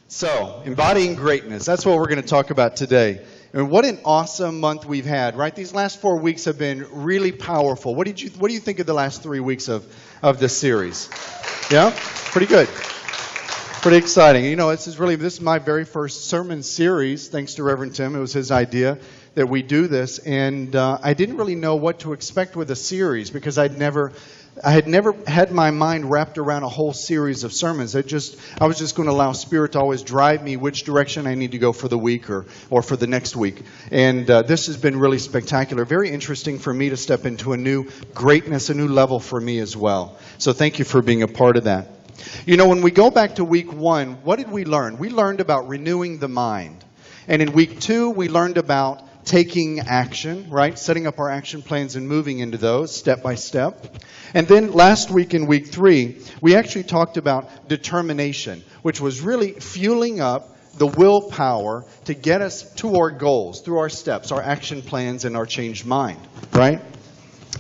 So, embodying greatness, that's what we're going to talk about today. And what an awesome month we've had, right? These last 4 weeks have been really powerful. What do you think of the last 3 weeks of this series? Yeah? Pretty good. Pretty exciting. You know, this is my very first sermon series, thanks to Reverend Tim. It was his idea that we do this. And I didn't really know what to expect with a series because I had never had my mind wrapped around a whole series of sermons. I was just going to allow Spirit to always drive me which direction I need to go for the week or for the next week. And this has been really spectacular. Very interesting for me to step into a new greatness, a new level for me as well. So thank you for being a part of that. You know, when we go back to week 1, what did we learn? We learned about renewing the mind. And in week 2, we learned about taking action, right? Setting up our action plans and moving into those step by step. And then last week in week 3, we actually talked about determination, which was really fueling up the willpower to get us to our goals through our steps, our action plans, and our changed mind, right?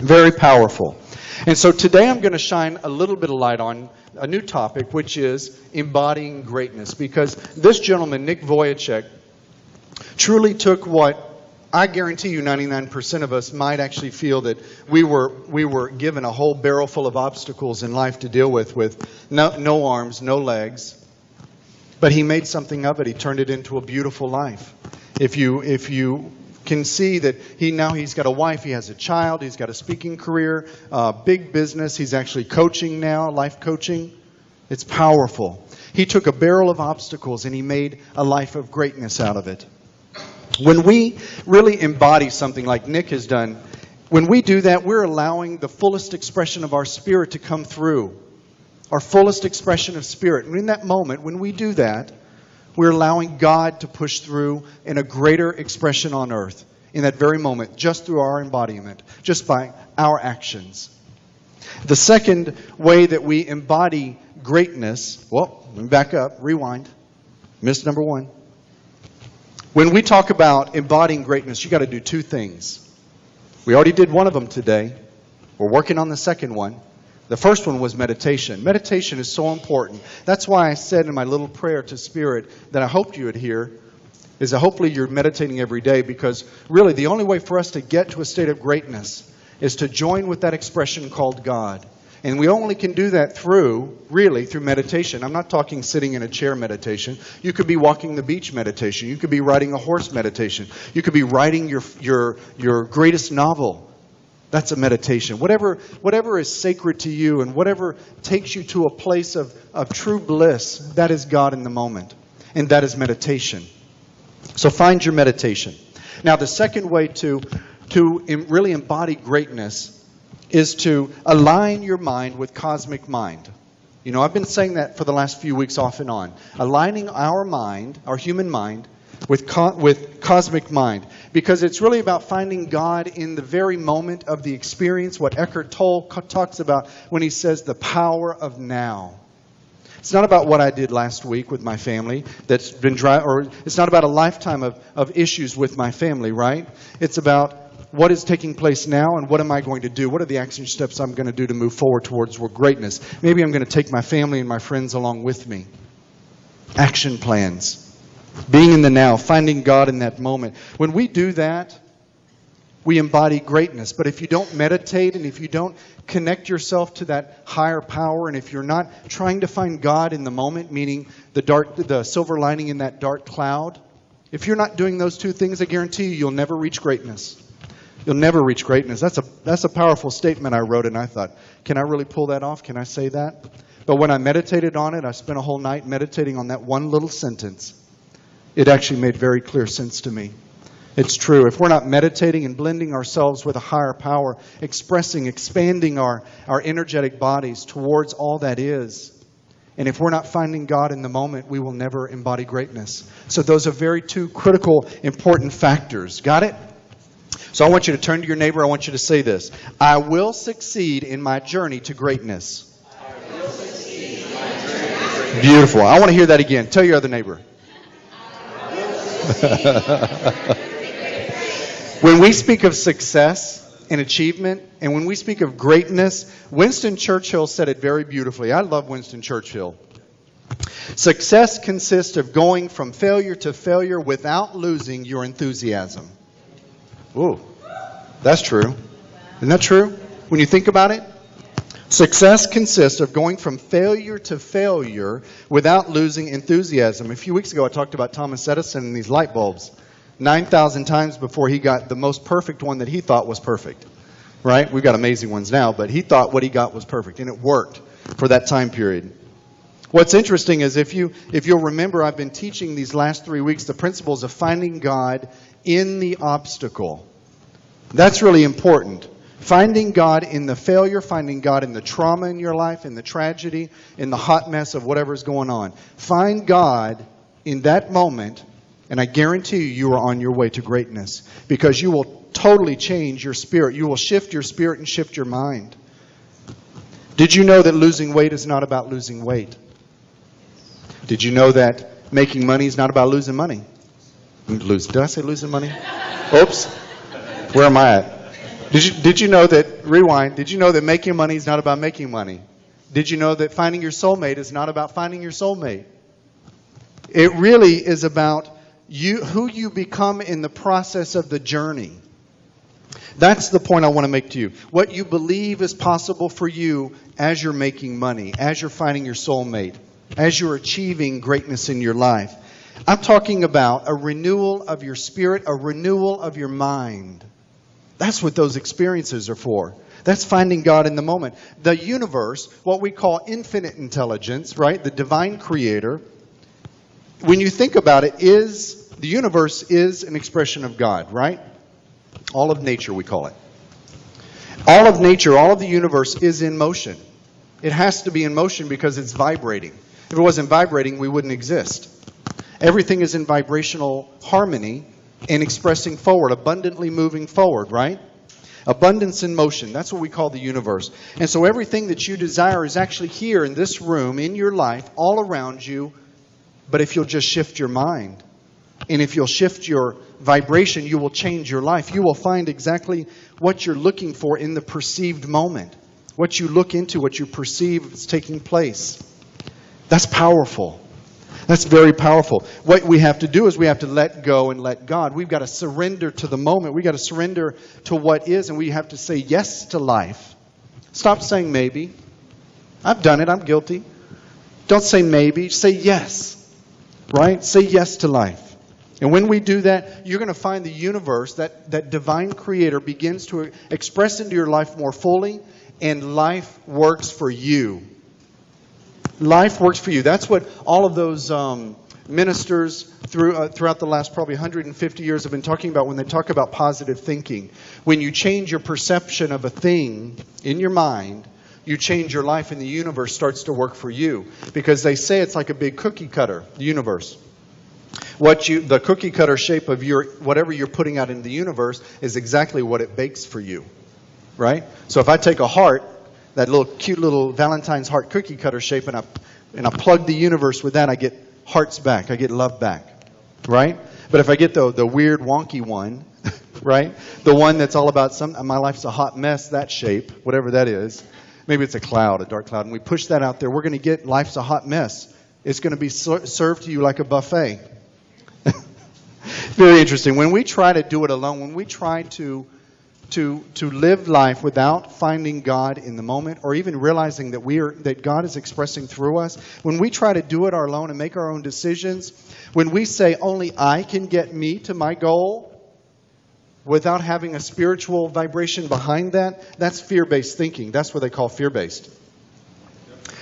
Very powerful. And so today I'm going to shine a little bit of light on a new topic, which is embodying greatness. Because this gentleman, Nick Vujicic, truly took what I guarantee you 99% of us might actually feel that we were given a whole barrel full of obstacles in life to deal with no arms, no legs. But he made something of it. He turned it into a beautiful life. If you can see that he's got a wife, he has a child, he's got a speaking career, big business. He's actually coaching now, life coaching. It's powerful. He took a barrel of obstacles and he made a life of greatness out of it. When we really embody something like Nick has done, when we do that, we're allowing the fullest expression of our spirit to come through. Our fullest expression of spirit. And in that moment, when we do that, we're allowing God to push through in a greater expression on earth. In that very moment, just through our embodiment, just by our actions. The second way that we embody greatness, well, let me back up, rewind. Missed number 1. When we talk about embodying greatness, you got to do 2 things. We already did one of them today. We're working on the second one. The first one was meditation. Meditation is so important. That's why I said in my little prayer to Spirit that I hoped you would hear, is that hopefully you're meditating every day, because really the only way for us to get to a state of greatness is to join with that expression called God. And we only can do that through meditation. I'm not talking sitting in a chair meditation. You could be walking the beach meditation. You could be riding a horse meditation. You could be writing your greatest novel. That's a meditation. Whatever is sacred to you and whatever takes you to a place of true bliss, that is God in the moment. And that is meditation. So find your meditation. Now the second way to really embody greatness is to align your mind with cosmic mind. You know, I've been saying that for the last few weeks off and on. Aligning our mind, our human mind, with cosmic mind. Because it's really about finding God in the very moment of the experience, what Eckhart Tolle talks about when he says the power of now. It's not about what I did last week with my family that's been dry, or it's not about a lifetime of issues with my family, right? It's about what is taking place now and what am I going to do? What are the action steps I'm going to do to move forward towards greatness? Maybe I'm going to take my family and my friends along with me. Action plans. Being in the now, finding God in that moment. When we do that, we embody greatness. But if you don't meditate and if you don't connect yourself to that higher power, and if you're not trying to find God in the moment, meaning the silver lining in that dark cloud, if you're not doing those 2 things, I guarantee you'll never reach greatness. You'll never reach greatness. That's a powerful statement I wrote, and I thought, can I really pull that off? Can I say that? But when I meditated on it, I spent a whole night meditating on that one little sentence. It actually made very clear sense to me. It's true. If we're not meditating and blending ourselves with a higher power, expanding our energetic bodies towards all that is, and if we're not finding God in the moment, we will never embody greatness. So those are 2 critical, important factors. Got it? So I want you to turn to your neighbor. I want you to say this. I will succeed in my journey to greatness. I will succeed in my journey to greatness. Beautiful. I want to hear that again. Tell your other neighbor. When we speak of success and achievement, and when we speak of greatness, Winston Churchill said it very beautifully. I love Winston Churchill. Success consists of going from failure to failure without losing your enthusiasm. Ooh, that's true. Isn't that true? When you think about it? Success consists of going from failure to failure without losing enthusiasm. A few weeks ago, I talked about Thomas Edison and these light bulbs. 9,000 times before he got the most perfect one that he thought was perfect. Right? We've got amazing ones now, but he thought what he got was perfect, and it worked for that time period. What's interesting is if you'll remember, I've been teaching these last 3 weeks the principles of finding God in the obstacle. That's really important. Finding God in the failure, finding God in the trauma in your life, in the tragedy, in the hot mess of whatever's going on. Find God in that moment, and I guarantee you are on your way to greatness, because you will totally change your spirit. You will shift your spirit and shift your mind. Did you know that losing weight is not about losing weight? Did you know that making money is not about losing money? Did I say losing money? Oops. Where am I at? Did you know that, rewind, did you know that making money is not about making money? Did you know that finding your soulmate is not about finding your soulmate? It really is about who you become in the process of the journey. That's the point I want to make to you. What you believe is possible for you as you're making money, as you're finding your soulmate, as you're achieving greatness in your life. I'm talking about a renewal of your spirit, a renewal of your mind. That's what those experiences are for. That's finding God in the moment. The universe, what we call infinite intelligence, right? The divine creator, when you think about it, the universe is an expression of God, right? All of nature, we call it. All of nature, all of the universe is in motion. It has to be in motion because it's vibrating. If it wasn't vibrating, we wouldn't exist. Everything is in vibrational harmony and expressing forward, abundantly moving forward, right? Abundance in motion. That's what we call the universe. And so everything that you desire is actually here in this room, in your life, all around you. But if you'll just shift your mind, and if you'll shift your vibration, you will change your life. You will find exactly what you're looking for in the perceived moment. What you look into, what you perceive is taking place. That's powerful. That's very powerful. What we have to do is we have to let go and let God. We've got to surrender to the moment. We've got to surrender to what is, and we have to say yes to life. Stop saying maybe. I've done it. I'm guilty. Don't say maybe. Say yes. Right? Say yes to life. And when we do that, you're going to find the universe, that divine creator, begins to express into your life more fully, and life works for you. Life works for you. That's what all of those ministers throughout the last probably 150 years have been talking about when they talk about positive thinking. When you change your perception of a thing in your mind, you change your life, and the universe starts to work for you. Because they say it's like a big cookie cutter, the universe. The cookie cutter shape of whatever you're putting out in the universe is exactly what it bakes for you. Right? So if I take a heart, that little cute little Valentine's heart cookie cutter shape, and I plug the universe with that, I get hearts back. I get love back. Right? But if I get the weird wonky one, right? The one that's all about my life's a hot mess, that shape, whatever that is. Maybe it's a cloud, a dark cloud. And we push that out there. We're going to get life's a hot mess. It's going to be served to you like a buffet. Very interesting. When we try to do it alone, when we try to live life without finding God in the moment, or even realizing that God is expressing through us, when we try to do it alone and make our own decisions, when we say only I can get me to my goal without having a spiritual vibration behind that, that's fear-based thinking. That's what they call fear-based.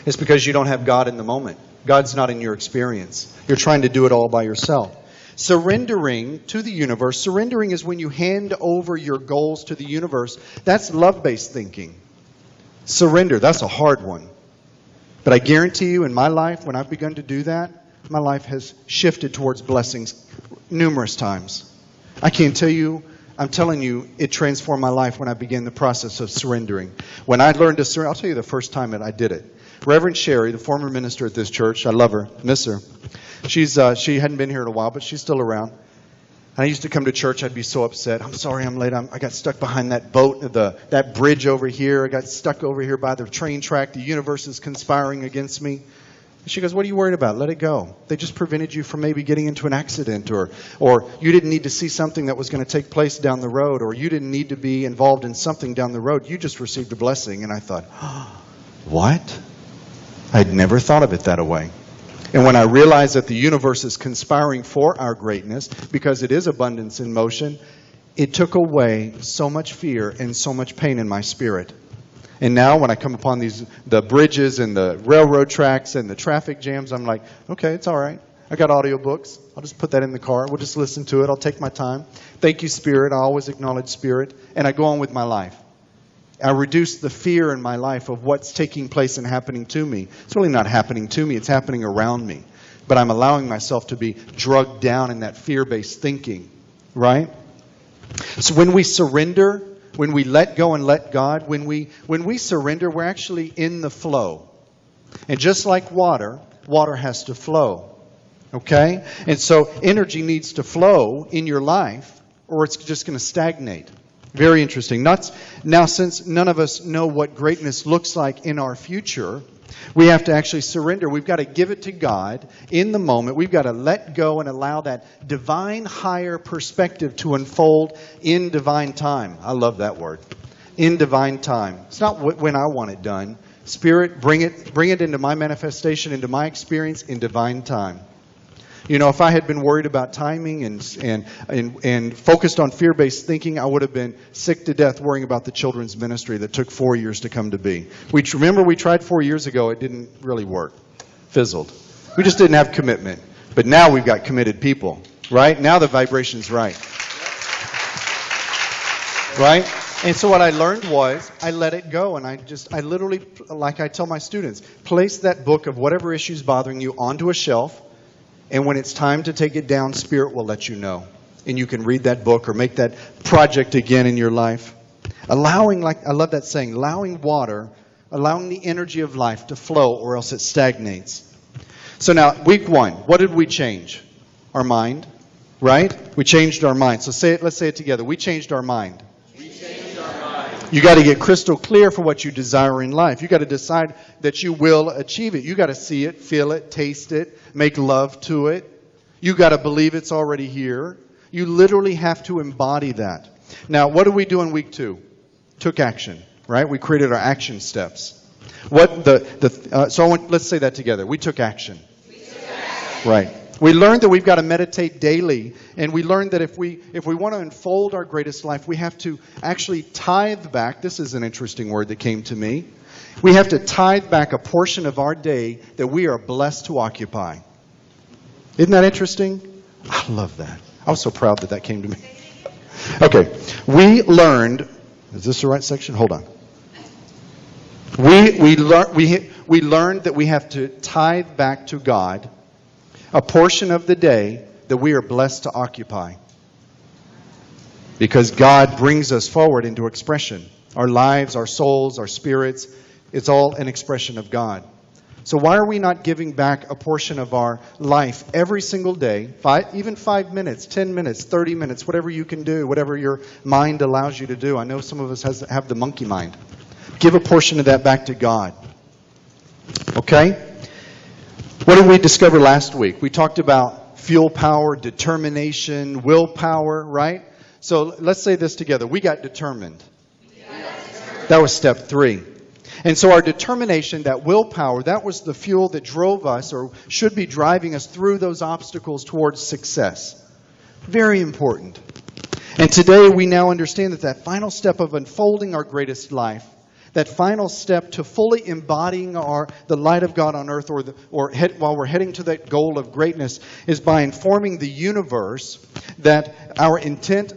It's because you don't have God in the moment. God's not in your experience. You're trying to do it all by yourself. Surrendering to the universe. Surrendering is when you hand over your goals to the universe. That's love-based thinking. Surrender, that's a hard one. But I guarantee you, in my life, when I've begun to do that, my life has shifted towards blessings numerous times. I can't tell you, I'm telling you, it transformed my life when I began the process of surrendering. When I learned to surrender, I'll tell you the first time that I did it. Reverend Sherry, the former minister at this church, I love her, miss her. She hadn't been here in a while, but she's still around. And I used to come to church, I'd be so upset. I'm sorry I'm late. I got stuck behind that boat, that bridge over here. I got stuck over here by the train track. The universe is conspiring against me. She goes, what are you worried about? Let it go. They just prevented you from maybe getting into an accident, or you didn't need to see something that was going to take place down the road, or you didn't need to be involved in something down the road. You just received a blessing. And I thought, what? I'd never thought of it that way. And when I realized that the universe is conspiring for our greatness, because it is abundance in motion, it took away so much fear and so much pain in my spirit. And now when I come upon the bridges and the railroad tracks and the traffic jams, I'm like, okay, it's all right. I got audiobooks. I'll just put that in the car. We'll just listen to it. I'll take my time. Thank you, Spirit. I always acknowledge Spirit. And I go on with my life. I reduce the fear in my life of what's taking place and happening to me. It's really not happening to me. It's happening around me. But I'm allowing myself to be drugged down in that fear-based thinking, right? So when we surrender, when we let go and let God, when we surrender, we're actually in the flow. And just like water, water has to flow. Okay? And so energy needs to flow in your life, or it's just going to stagnate. Very interesting. Now, since none of us know what greatness looks like in our future, we have to actually surrender. We've got to give it to God in the moment. We've got to let go and allow that divine higher perspective to unfold in divine time. I love that word. In divine time. It's not when I want it done. Spirit, bring it into my manifestation, into my experience in divine time. You know, if I had been worried about timing and focused on fear-based thinking, I would have been sick to death worrying about the children's ministry that took 4 years to come to be. Remember, we tried 4 years ago. It didn't really work. Fizzled. We just didn't have commitment. But now we've got committed people, right? Now the vibration's right. Right? And so what I learned was I let it go, and I literally, like I tell my students, place that book of whatever issue's bothering you onto a shelf. And when it's time to take it down, Spirit will let you know. And you can read that book or make that project again in your life. I love that saying, allowing water, allowing the energy of life to flow, or else it stagnates. So now, week 1, what did we change? Our mind, right? We changed our mind. So let's say it together. We changed our mind. You got to get crystal clear for what you desire in life. You got to decide that you will achieve it. You got to see it, feel it, taste it, make love to it. You got to believe it's already here. You literally have to embody that. Now, what did we do in week 2? Took action, right? We created our action steps. Let's say that together. We took action. Right. We learned that we've got to meditate daily, and we learned that if we want to unfold our greatest life, we have to actually tithe back. This is an interesting word that came to me. We have to tithe back a portion of our day that we are blessed to occupy. Isn't that interesting? I love that. I was so proud that came to me. Okay. We learned, is this the right section? Hold on. We learned that we have to tithe back to God a portion of the day that we are blessed to occupy. Because God brings us forward into expression. Our lives, our souls, our spirits, it's all an expression of God. So why are we not giving back a portion of our life every single day, even 5 minutes, 10 minutes, 30 minutes, whatever you can do, whatever your mind allows you to do. I know some of us have the monkey mind. Give a portion of that back to God. Okay? What did we discover last week? We talked about fuel power, determination, willpower, right? So let's say this together. We got determined. That was step 3. And so our determination, that willpower, that was the fuel that drove us, or should be driving us through those obstacles towards success. Very important. And today we now understand that final step of unfolding our greatest life, that final step to fully embodying the light of God on earth, while we're heading to that goal of greatness, is by informing the universe that our intent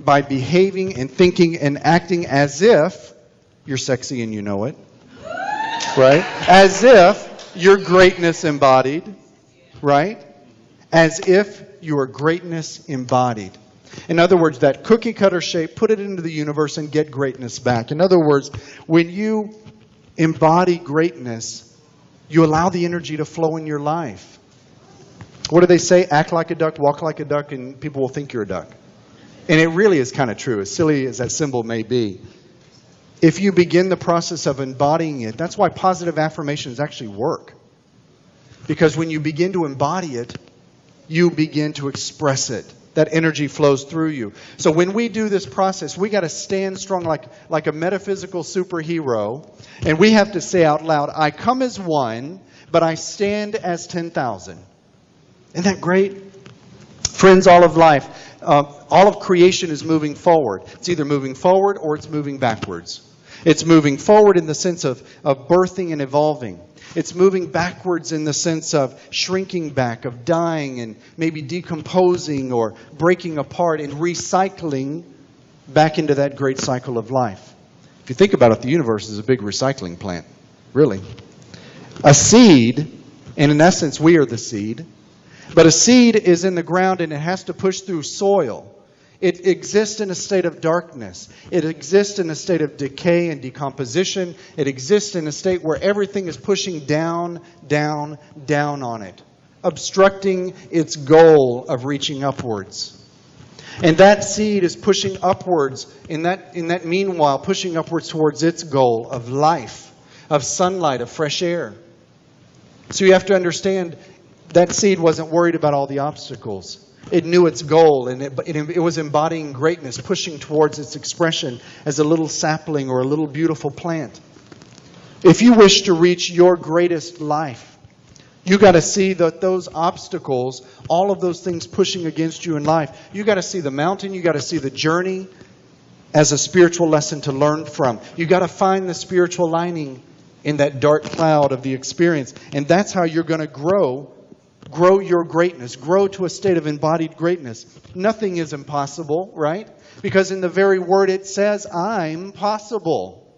by behaving and thinking and acting as if you're sexy and you know it, right? As if you're greatness embodied, right? As if you are greatness embodied. In other words, that cookie cutter shape, put it into the universe and get greatness back. In other words, when you embody greatness, you allow the energy to flow in your life. What do they say? Act like a duck, walk like a duck, and people will think you're a duck. And it really is kind of true, as silly as that symbol may be. if you begin the process of embodying it, that's why positive affirmations actually work. Because when you begin to embody it, you begin to express it. That energy flows through you. So when we do this process, we got to stand strong like a metaphysical superhero, and we have to say out loud, I come as one, but I stand as 10,000. Isn't that great? Friends, all of life, all of creation is moving forward. It's either moving forward or it's moving backwards. It's moving forward in the sense of birthing and evolving. It's moving backwards in the sense of shrinking back, of dying and maybe decomposing or breaking apart and recycling back into that great cycle of life. If you think about it, the universe is a big recycling plant, really. A seed, and in essence, we are the seed, but a seed is in the ground and it has to push through soil. It exists in a state of darkness. It exists in a state of decay and decomposition. It exists in a state where everything is pushing down, down, down on it, obstructing its goal of reaching upwards. And that seed is pushing upwards, in that meanwhile, pushing upwards towards its goal of life, of sunlight, of fresh air. So you have to understand that seed wasn't worried about all the obstacles. It knew its goal, and it was embodying greatness, pushing towards its expression as a little sapling or a little beautiful plant. If you wish to reach your greatest life, you got to see that those obstacles, all of those things pushing against you in life, you got to see the mountain, you got to see the journey as a spiritual lesson to learn from. You got to find the spiritual lining in that dark cloud of the experience, and that's how you're going to grow your greatness, grow to a state of embodied greatness. Nothing is impossible, right? Because in the very word it says, I'm possible.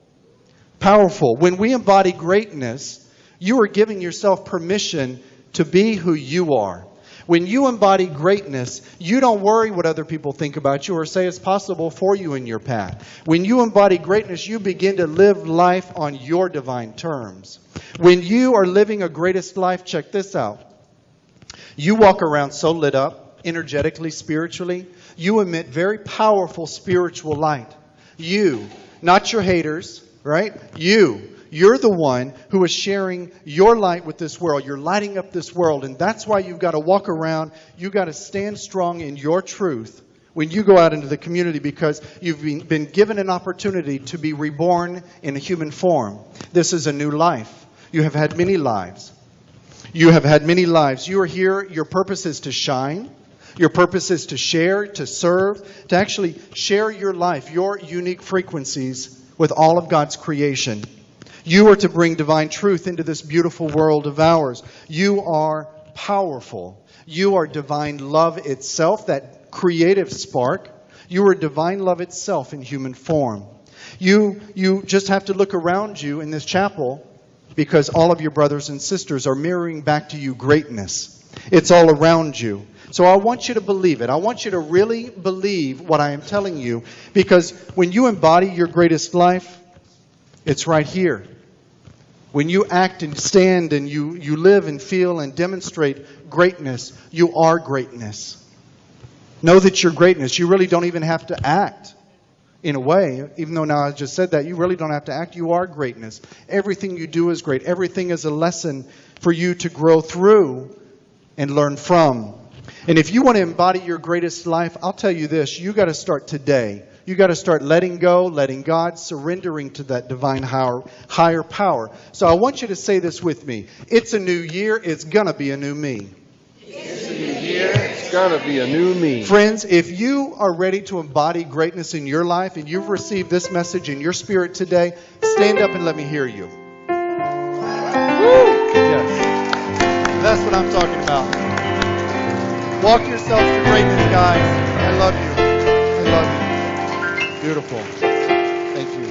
Powerful. When we embody greatness, you are giving yourself permission to be who you are. When you embody greatness, you don't worry what other people think about you or say it's possible for you in your path. When you embody greatness, you begin to live life on your divine terms. When you are living a greatest life, check this out. You walk around so lit up, energetically, spiritually. You emit very powerful spiritual light. You, not your haters, right? You're the one who is sharing your light with this world. You're lighting up this world, and that's why you've got to walk around. You've got to stand strong in your truth when you go out into the community, because you've been given an opportunity to be reborn in a human form. This is a new life. You have had many lives. You have had many lives. You are here. Your purpose is to shine. Your purpose is to share, to serve, to actually share your life, your unique frequencies with all of God's creation. You are to bring divine truth into this beautiful world of ours. You are powerful. You are divine love itself, that creative spark. You are divine love itself in human form. You just have to look around you in this chapel, because all of your brothers and sisters are mirroring back to you greatness. It's all around you. So I want you to believe it. I want you to really believe what I am telling you, because when you embody your greatest life, it's right here. When you act and stand and you live and feel and demonstrate greatness, you are greatness. Know that you're greatness. You really don't even have to act. In a way, even though now I just said that, you really don't have to act. You are greatness. Everything you do is great. Everything is a lesson for you to grow through and learn from. And if you want to embody your greatest life, I'll tell you this, you got to start today. You got to start letting go, letting God, surrendering to that divine higher power. So I want you to say this with me. It's a new year. It's going to be a new me. It's a new year. It's going to be a new me. Friends, if you are ready to embody greatness in your life and you've received this message in your spirit today, stand up and let me hear you. Yes. That's what I'm talking about. Walk yourselves to greatness, guys. I love you. I love you. Beautiful. Thank you.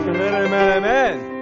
Amen, amen, amen.